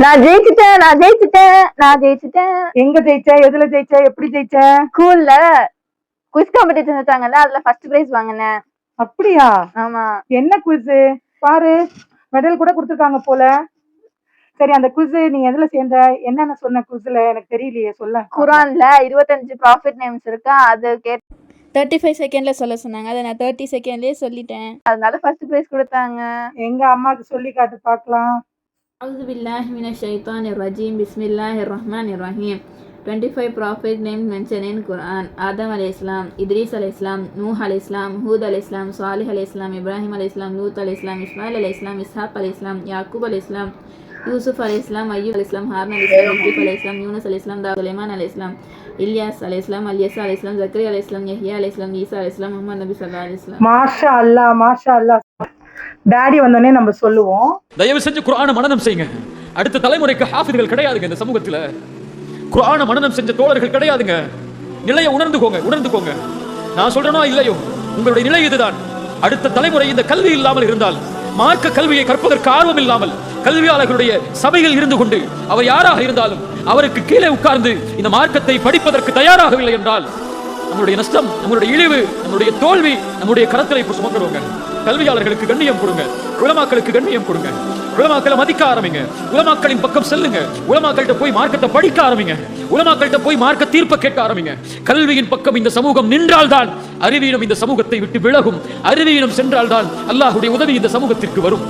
நான் ஜெயிச்சுட்டேன், நான் ஜெயிச்சுட்டேன், நான் ஜெயிச்சுட்டேன். எங்க ஜெயிச்ச? எதுல ஜெயிச்ச? எப்படி ஜெயிச்ச? ஸ்கூல்ல குவிஸ் காம்படிஷன் வச்சாங்கல்ல, அதுல ஃபர்ஸ்ட் பிரைஸ் வாங்கினேன். அப்படியா? ஆமா. என்ன குவிஸ் பாரு, மெடல் கூட கொடுத்துருக்காங்க போல. சரி, அந்த குவிஸ் நீ எதுல சேர்ந்த? என்னென்ன சொன்ன குவிஸ்ல? எனக்கு தெரியலையே, சொல்ல. குரான்ல 25 ப்ராஃபிட் நேம்ஸ் இருக்கா, அது 35 செகண்ட்ல சொல்ல சொன்னாங்க. அதை நான் 30 செகண்ட்லயே சொல்லிட்டேன். அதனால ஃபர்ஸ்ட் பிரைஸ் கொடுத்தாங்க. எங்க அம்மாக்கு சொல்லி காட்டு பார்க்கலாம். அவுது பில்லாஹி மினஷ் ஷைத்தானிர் ரஜீம். பிஸ்மில்லாஹிர் ரஹ்மானிர் Rahim. 25 prophet names mentioned in Quran: Adam alayhissalam, Idris alayhissalam, Nuh alayhissalam, Hud alayhissalam, Salih alayhissalam, Ibrahim alayhissalam, Lut alayhissalam, Ismail alayhissalam, Ishaq alayhissalam, Yaqub alayhissalam, Yusuf alayhissalam, Ayyub alayhissalam, Harun alayhissalam, Yusuf alayhissalam, Yunus alayhissalam, Dawud Sulaiman alayhissalam, Ilyas alayhissalam, Alyasa alayhissalam, Zakaria alayhissalam, Yahya alayhissalam, Isa alayhissalam, Muhammad Nabi sallallahu alayhi wasallam. Masha Allah, Masha Allah. Daddy வந்தோடனே நம்ம சொல்லுவோம், தயவு செஞ்சு குர்ஆனை மனனம் செய்யுங்க. அடுத்த தலைமுறைக்கு ஹாஃபிதுகள் கிடையாதுங்க இந்த சமூகத்துல. குர்ஆனை மனனம் செஞ்ச தோழர்கள் கிடையாதுங்க. நிலையை உணர்ந்துக்கோங்க. நான் சொல்றேனோ இல்லையோ, உங்களுடைய நிலை இதுதான். அடுத்த தலைமுறை இந்த கல்வி இல்லாமல் இருந்தால், மார்க்க கல்வியை கற்பதற்கு ஆர்வம் இல்லாமல், கல்வியாளர்களுடைய சபையில் இருந்து கொண்டு அவர் யாராக இருந்தாலும் அவருக்கு கீழே உட்கார்ந்து இந்த மார்க்கத்தை படிப்பதற்கு தயாராகவில்லை என்றால், நம்மளுடைய நஷ்டம், நம்மளுடைய இழிவு, நம்மளுடைய தோல்வி நம்முடைய கரத்தில் இப்ப சுமக்கிறோங்க. கல்வியாளர்களுக்கு கண்ணியம் கொடுங்க, உலமாக்களுக்கு கண்ணியம் கொடுங்க, உலமாக்களை மதிக்க ஆரம்பிங்க, உலமாக்களின் பக்கம் செல்லுங்க, உலமாக்கள்கிட்ட போய் மார்க்கத்தை படிக்க ஆரம்பிங்க, உலமாக்கள்கிட்ட போய் மார்க்க தீர்ப்பை கேட்க ஆரம்பிங்க. கல்வியின் பக்கம் இந்த சமூகம் நின்றால்தான் அறிவீனம் இந்த சமூகத்தை விட்டு விலகும். அறிவீனம் சென்றால்தான் அல்லாஹ்வுடைய உதவி இந்த சமூகத்திற்கு வரும்.